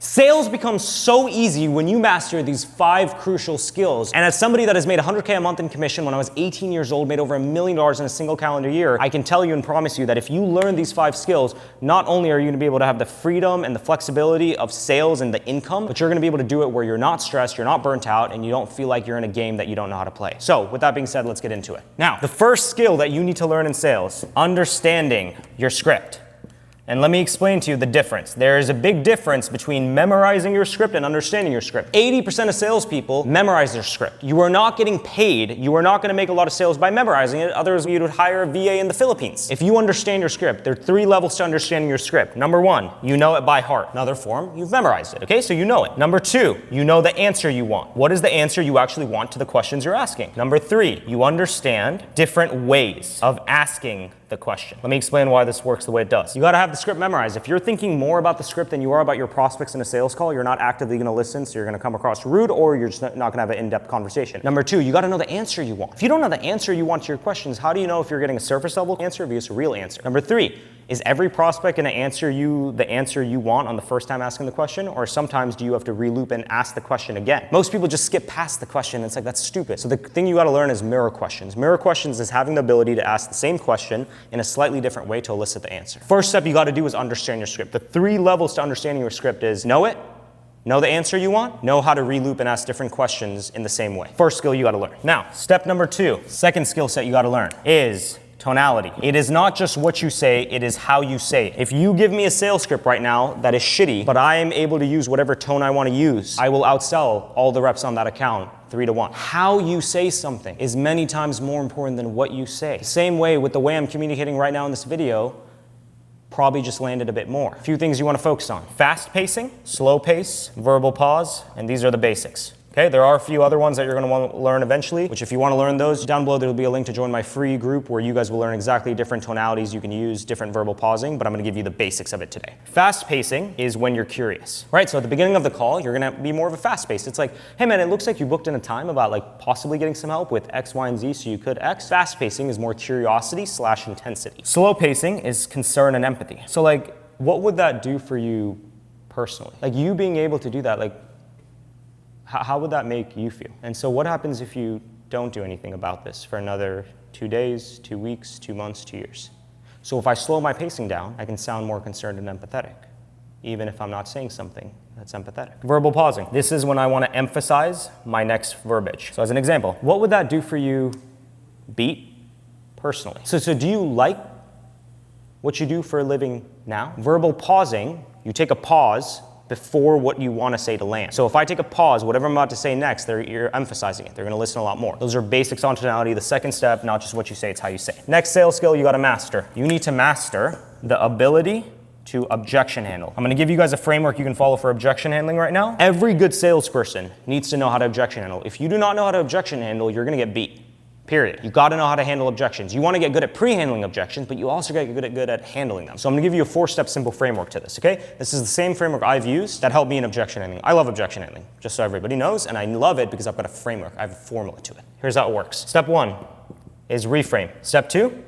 Sales becomes so easy when you master these 5 crucial skills. And as somebody that has made $100K a month in commission when I was 18 years old, made over $1 million in a single calendar year, I can tell you and promise you that if you learn these 5 skills, not only are you gonna be able to have the freedom and the flexibility of sales and the income, but you're gonna be able to do it where you're not stressed, you're not burnt out, and you don't feel like you're in a game that you don't know how to play. So with that being said, let's get into it. Now, the first skill that you need to learn in sales, understanding your script. And let me explain to you the difference. There is a big difference between memorizing your script and understanding your script. 80% of salespeople memorize their script. You are not getting paid. You are not going to make a lot of sales by memorizing it. Otherwise, you would hire a VA in the Philippines. If you understand your script, there are 3 levels to understanding your script. Number 1, you know it by heart. Another form, you've memorized it, okay? So you know it. Number 2, you know the answer you want. What is the answer you actually want to the questions you're asking? Number 3, you understand different ways of asking the question. Let me explain why this works the way it does. You gotta have the script memorized. If you're thinking more about the script than you are about your prospects in a sales call, you're not actively gonna listen, so you're gonna come across rude, or you're just not gonna have an in-depth conversation. Number 2, you gotta know the answer you want. If you don't know the answer you want to your questions, how do you know if you're getting a surface level answer versus a real answer? Number 3, is every prospect gonna answer you the answer you want on the first time asking the question, or sometimes do you have to re-loop and ask the question again? Most people just skip past the question, and it's like, that's stupid. So the thing you gotta learn is mirror questions. Mirror questions is having the ability to ask the same question in a slightly different way to elicit the answer. First step you gotta do is understand your script. The 3 levels to understanding your script is know it, know the answer you want, know how to re-loop and ask different questions in the same way. First skill you gotta learn. Now, step number 2, second skill set you gotta learn is tonality. It is not just what you say, it is how you say it. If you give me a sales script right now that is shitty, but I am able to use whatever tone I want to use, I will outsell all the reps on that account 3 to 1. How you say something is many times more important than what you say. Same way with the way I'm communicating right now in this video, probably just landed a bit more. A few things you want to focus on. Fast pacing, slow pace, verbal pause, and these are the basics. Okay, there are a few other ones that you're going to want to learn eventually, which if you want to learn those, down below there will be a link to join my free group where you guys will learn exactly different tonalities you can use, different verbal pausing, but I'm going to give you the basics of it today. Fast pacing is when you're curious, right? So at the beginning of the call, you're going to be more of a fast pace. It's like, hey man, it looks like you booked in a time about like possibly getting some help with X, Y, and Z, so you could X. Fast pacing is more curiosity/intensity. Slow pacing is concern and empathy. So like, what would that do for you personally? Like you being able to do that, like, how would that make you feel? And so what happens if you don't do anything about this for another 2 days, 2 weeks, 2 months, 2 years? So if I slow my pacing down, I can sound more concerned and empathetic, even if I'm not saying something that's empathetic. Verbal pausing. This is when I want to emphasize my next verbiage. So as an example, what would that do for you, Beat, personally? So do you like what you do for a living now? Verbal pausing, you take a pause before what you want to say to land. So if I take a pause, whatever I'm about to say next, you're emphasizing it. They're going to listen a lot more. Those are basics on tonality. The second step, not just what you say, it's how you say it. Next sales skill you got to master. You need to master the ability to objection handle. I'm going to give you guys a framework you can follow for objection handling right now. Every good salesperson needs to know how to objection handle. If you do not know how to objection handle, you're going to get beat. Period. You got to know how to handle objections. You want to get good at pre-handling objections, but you also got to get good at handling them. So I'm going to give you a 4-step simple framework to this, okay? This is the same framework I've used that helped me in objection handling. I love objection handling, just so everybody knows, and I love it because I've got a framework. I have a formula to it. Here's how it works. Step 1 is reframe. Step 2,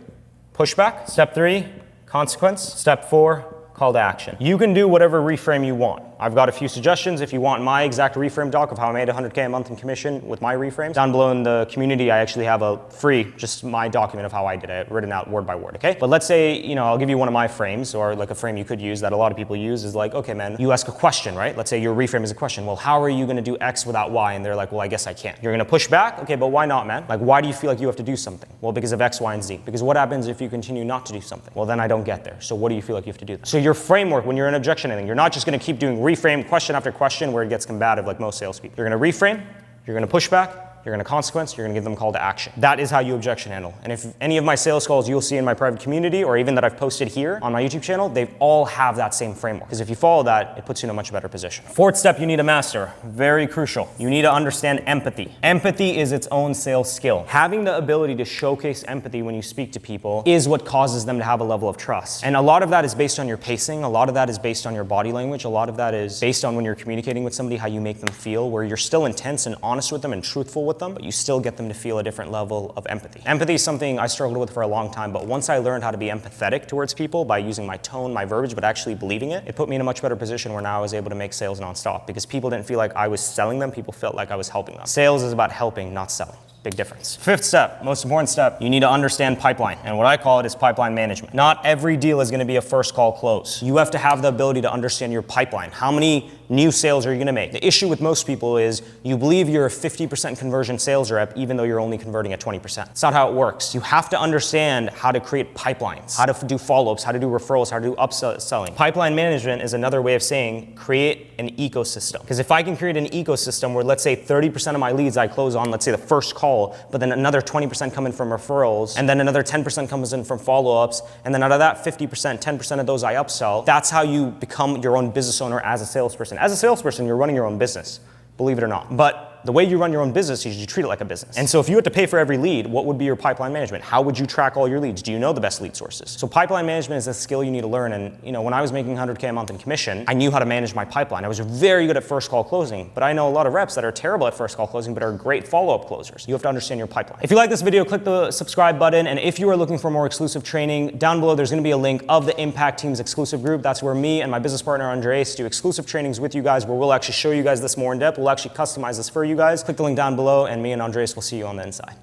pushback. Step 3, consequence. Step 4, call to action. You can do whatever reframe you want. I've got a few suggestions. If you want my exact reframe doc of how I made $100K a month in commission with my reframes, down below in the community, I actually have a free, just my document of how I did it, written out word by word, okay? But let's say, I'll give you one of my frames, or like a frame you could use that a lot of people use is like, okay, man, you ask a question, right? Let's say your reframe is a question. Well, how are you gonna do X without Y? And they're like, well, I guess I can't. You're gonna push back? Okay, but why not, man? Like, why do you feel like you have to do something? Well, because of X, Y, and Z. Because what happens if you continue not to do something? Well, then I don't get there. So what do you feel like you have to do then? So your framework, when you're in objection handling, you're not just gonna keep doing reframe question after question where it gets combative like most salespeople. You're going to reframe, you're going to push back, you're going to consequence, you're going to give them a call to action. That is how you objection handle. And if any of my sales calls you'll see in my private community or even that I've posted here on my YouTube channel, they all have that same framework. Because if you follow that, it puts you in a much better position. 4th step you need to master, very crucial. You need to understand empathy. Empathy is its own sales skill. Having the ability to showcase empathy when you speak to people is what causes them to have a level of trust. And a lot of that is based on your pacing. A lot of that is based on your body language. A lot of that is based on when you're communicating with somebody, how you make them feel, where you're still intense and honest with them and truthful with them, but you still get them to feel a different level of empathy. Empathy is something I struggled with for a long time, but once I learned how to be empathetic towards people by using my tone, my verbiage, but actually believing it, it put me in a much better position where now I was able to make sales nonstop because people didn't feel like I was selling them, people felt like I was helping them. Sales is about helping, not selling. Big difference. Fifth step, most important step, you need to understand pipeline. And what I call it is pipeline management. Not every deal is gonna be a first call close. You have to have the ability to understand your pipeline. How many new sales are you gonna make? The issue with most people is you believe you're a 50% conversion sales rep even though you're only converting at 20%. It's not how it works. You have to understand how to create pipelines, how to do follow-ups, how to do referrals, how to do upselling. Pipeline management is another way of saying create an ecosystem. Because if I can create an ecosystem where let's say 30% of my leads I close on, let's say the first call, but then another 20% come in from referrals, and then another 10% comes in from follow-ups, and then out of that 50%, 10% of those I upsell. That's how you become your own business owner as a salesperson. As a salesperson, you're running your own business, believe it or not. But the way you run your own business is you treat it like a business. And so if you had to pay for every lead, what would be your pipeline management? How would you track all your leads? Do you know the best lead sources? So pipeline management is a skill you need to learn. And when I was making 100K a month in commission, I knew how to manage my pipeline. I was very good at first call closing, but I know a lot of reps that are terrible at first call closing, but are great follow-up closers. You have to understand your pipeline. If you like this video, click the subscribe button. And if you are looking for more exclusive training, down below, there's gonna be a link of the Impact Team's exclusive group. That's where me and my business partner, Andres, do exclusive trainings with you guys, where we'll actually show you guys this more in depth. We'll actually customize this for you guys. Click the link down below, and me and Andres will see you on the inside.